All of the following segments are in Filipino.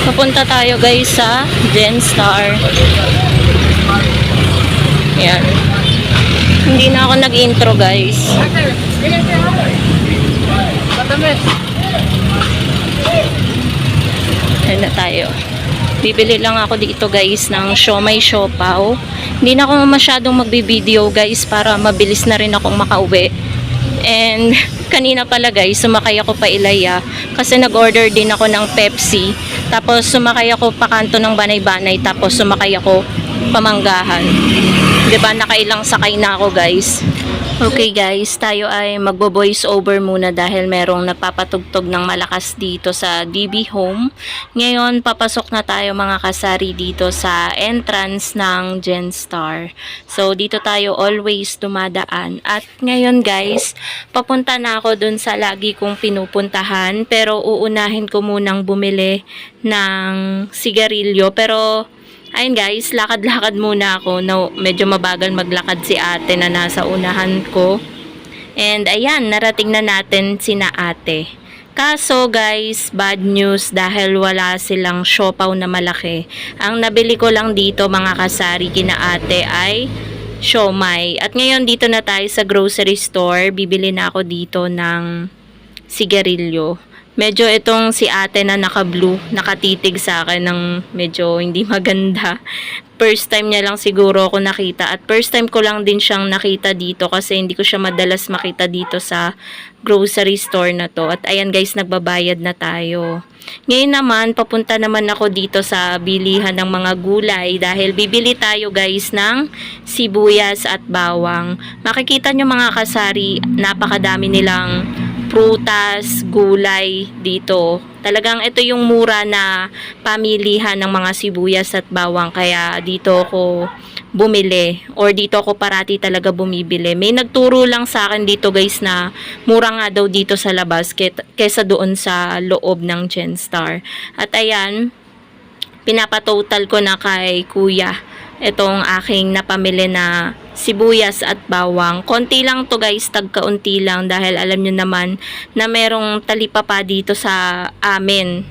Papunta tayo guys sa Genstar. Yan. Hindi na ako nag-intro guys. Ayan na tayo. Bibili lang ako dito guys ng siomai siopaw. Hindi na ako masyadong magbibideo guys para mabilis na rin akong makauwi. And kanina pala guys, sumakay ako pa Ilaya kasi nag-order din ako ng Pepsi. Tapos sumakay ako pa kanto ng Banay-Banay, tapos sumakay ako Pamanggahan. 'Di ba, nakailang sakay na ako guys. Okay guys, tayo ay magbo-voice over muna dahil merong nagpapatugtog ng malakas dito sa DB Home. Ngayon, papasok na tayo mga kasari dito sa entrance ng Genstar. So, dito tayo always dumadaan. At ngayon guys, papunta na ako dun sa lagi kong pinupuntahan. Pero uunahin ko munang bumili ng sigarilyo. Pero ayun guys, lakad-lakad muna ako. No, medyo mabagal maglakad si ate na nasa unahan ko. And ayan, narating na natin sina ate. Kaso guys, bad news dahil wala silang siopaw na malaki. Ang nabili ko lang dito mga kasari kina ate ay siomai. At ngayon dito na tayo sa grocery store. Bibili na ako dito ng sigarilyo. Medyo itong si ate na naka-blue, nakatitig sa akin ng medyo hindi maganda. First time niya lang siguro ako nakita at first time ko lang din siyang nakita dito kasi hindi ko siya madalas makita dito sa grocery store na to. At ayan guys, nagbabayad na tayo. Ngayon naman, papunta naman ako dito sa bilihan ng mga gulay dahil bibili tayo guys ng sibuyas at bawang. Makikita nyo mga kasari, napakadami nilang prutas, gulay dito. Talagang ito yung mura na pamilihan ng mga sibuyas at bawang, kaya dito ako bumili or dito ako parati talaga bumibili. May nagturo lang sa akin dito guys na mura nga daw dito sa labas kesa doon sa loob ng Genstar. At ayan, pinapatotal ko na kay kuya itong aking napamili na sibuyas at bawang. Konti lang to guys, tagkaunti lang dahil alam nyo naman na merong talipapa dito sa amin.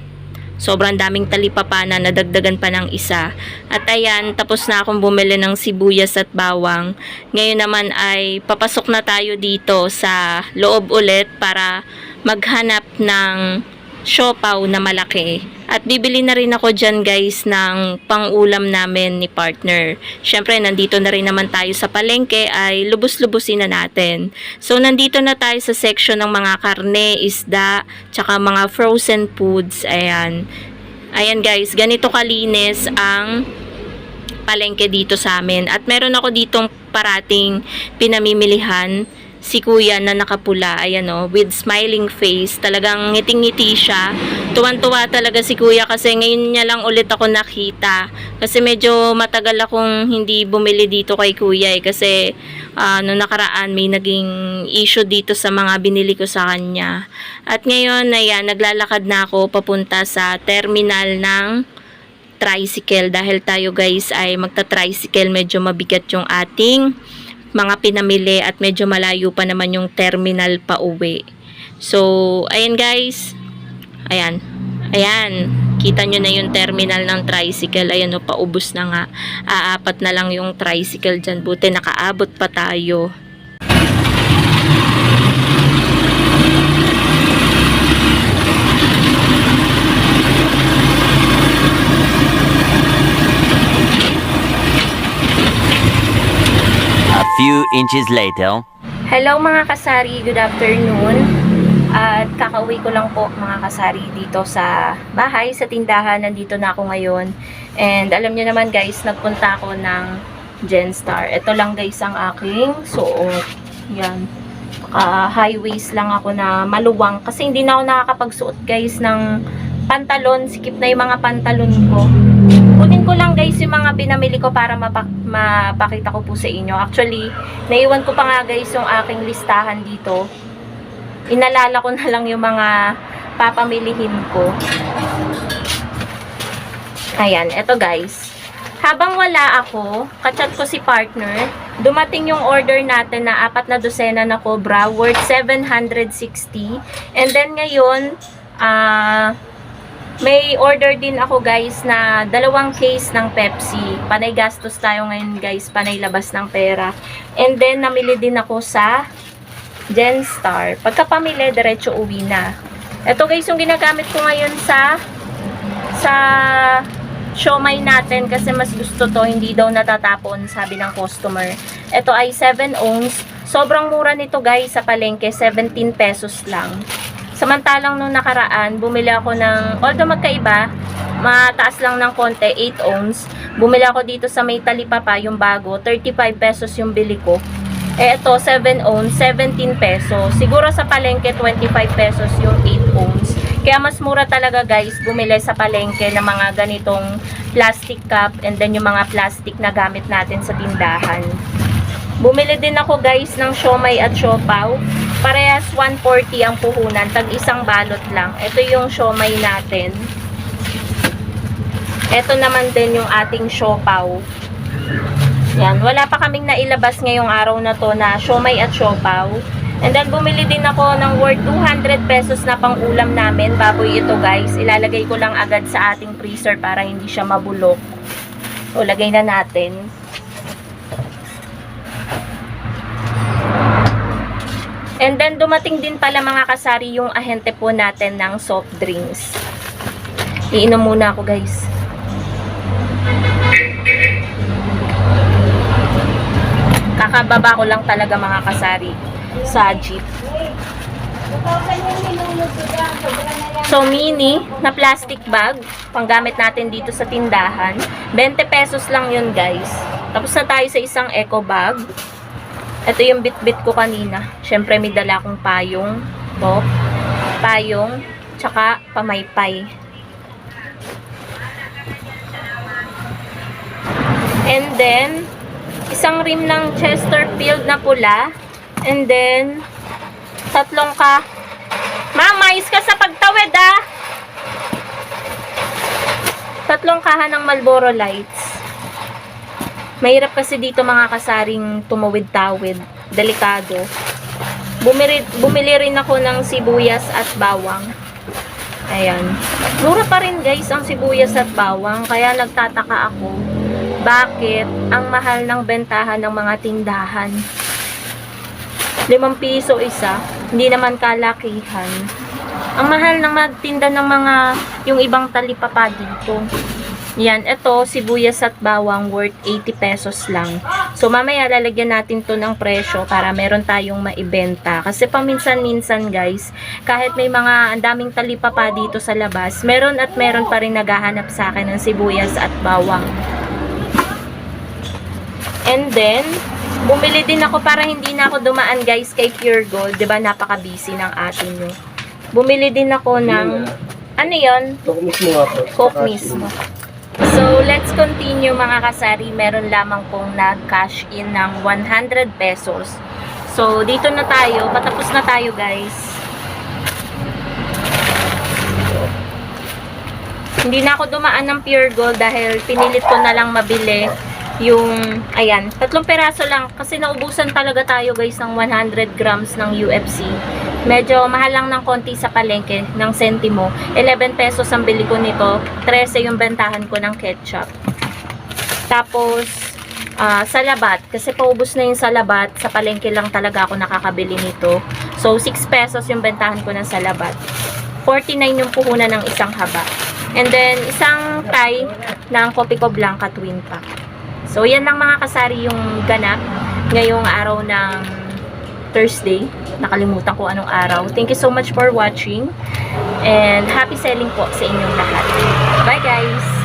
Sobrang daming talipapa na nadagdagan pa ng isa. At ayan, tapos na akong bumili ng sibuyas at bawang. Ngayon naman ay papasok na tayo dito sa loob ulit para maghanap ng siopaw na malaki. At bibili na rin ako dyan guys ng pang-ulam namin ni partner. Syempre, nandito na rin naman tayo sa palengke ay lubos-lubusin na natin. So, nandito na tayo sa section ng mga karne, isda, tsaka mga frozen foods. Ayan. Ayan guys, ganito kalinis ang palengke dito sa amin. At meron ako ditong parating pinamimilihan. Si kuya na nakapula, ayan o, with smiling face. Talagang ngiting-ngiti siya. Tuwan-tuwa talaga si kuya kasi ngayon niya lang ulit ako nakita. Kasi medyo matagal akong hindi bumili dito kay kuya eh. Kasi noong nakaraan may naging issue dito sa mga binili ko sa kanya. At ngayon, ayan, naglalakad na ako papunta sa terminal ng tricycle. Dahil tayo guys ay magta-tricycle, medyo mabigat yung ating mga pinamili at medyo malayo pa naman yung terminal pa uwi. So, ayan guys. Ayan. Ayan. Kita nyo na yung terminal ng tricycle. Ayan o, paubos na nga. Aapat na lang yung tricycle dyan. Buti nakaabot pa tayo. Few inches later. Hello mga kasari, good afternoon. At kakauwi ko lang po mga kasari dito sa bahay, sa tindahan. Nandito na ako ngayon. And alam niyo naman guys, nagpunta ako ng Genstar. Ito lang guys ang aking suot. Yan. High waist lang ako na maluwang. Kasi hindi na ako nakakapagsuot guys ng pantalon. Sikip na yung mga pantalon ko. Kunin ko lang guys yung mga pinamili ko para mapakita ko po sa inyo. Actually, naiwan ko pa nga guys yung aking listahan dito. Inalala ko na lang yung mga papamilihin ko. Ayan, eto guys. Habang wala ako, kachat ko si partner, dumating yung order natin na 4 na dosena na cobra worth 760. And then ngayon, May order din ako guys na 2 case ng Pepsi. Panay gastos tayo ngayon guys, panay labas ng pera. And then namili din ako sa Genstar. Pagka pamili, diretso uwi na. Ito guys yung ginagamit ko ngayon sa siomai natin kasi mas gusto to, hindi daw natatapon, sabi ng customer. Ito ay 7 ounce. Sobrang mura nito guys sa palengke, 17 pesos lang. Samantalang nung nakaraan, bumili ako ng, although magkaiba, mataas lang ng konti, 8 ounce. Bumili ako dito sa may talipapa, yung bago, 35 pesos yung bili ko. Eh ito, 7 ounce, 17 pesos. Siguro sa palengke, 25 pesos yung 8 ounce. Kaya mas mura talaga guys, bumili sa palengke ng mga ganitong plastic cup and then yung mga plastic na gamit natin sa tindahan. Bumili din ako guys ng siomai at siopaw. Parehas 140 ang puhunan, tag isang balot lang. Ito yung siomai natin. Ito naman din yung ating siopaw. Yan, wala pa kaming nailabas ngayong araw na to na siomai at siopaw. And then bumili din ako ng worth 200 pesos na pang ulam namin. Baboy ito guys. Ilalagay ko lang agad sa ating freezer para hindi siya mabulok. So lagay na natin. And then, dumating din pala mga kasari yung ahente po natin ng soft drinks. Iinom muna ako guys. Kakababa ko lang talaga mga kasari sa jeep. So, mini na plastic bag. Panggamit natin dito sa tindahan. 20 pesos lang yun guys. Tapos na tayo sa isang eco bag. Ito yung bit-bit ko kanina. Siyempre, may dala akong payong. Ito. Payong. Tsaka pamaypay. And then, isang rim ng Chesterfield na pula. And then, 3 ka. Mais ka sa pagtawid ah! 3 kahan ng Marlboro Lights. Mahirap kasi dito mga kasaring tumawid-tawid. Delikado. Bumili rin ako ng sibuyas at bawang. Ayan. Mura pa rin guys ang sibuyas at bawang. Kaya nagtataka ako. Bakit ang mahal ng bentahan ng mga tindahan? 5 piso isa. Hindi naman kalakihan. Ang mahal ng magtinda ng mga yung ibang talipapa dito. Yan, ito, sibuyas at bawang worth 80 pesos lang. So, mamaya lalagyan natin to ng presyo para meron tayong maibenta. Kasi paminsan-minsan guys, kahit may mga ang daming talipapa dito sa labas, meron at meron pa rin naghahanap sa akin ng sibuyas at bawang. And then, bumili din ako para hindi na ako dumaan guys kay Pure Gold. Diba, napaka-busy ng atin nyo. Bumili din ako ng, ano yun? Coke mismo nga po. Coke mismo. So, let's continue mga kasari. Meron lamang pong nag-cash in ng 100 pesos. So, dito na tayo. Patapos na tayo guys. Hindi na ako dumaan ng Pure Gold dahil pinilit ko na lang mabili yung, ayan, 3 peraso lang. Kasi naubusan talaga tayo guys ng 100 grams ng UFC. Medyo mahal lang ng konti sa palengke ng sentimo. 11 pesos ang bili ko nito. 13 yung bentahan ko ng ketchup. Tapos, salabat. Kasi paubos na yung salabat. Sa palengke lang talaga ako nakakabili nito. So, 6 pesos yung bentahan ko ng salabat. 49 yung puhunan ng isang haba. And then, isang tie ng Copico Blanca Twin Pack. So, yan lang mga kasari yung ganap ngayong araw ng Thursday. Nakalimutan ko anong araw. Thank you so much for watching. And happy selling po sa inyong lahat. Bye guys!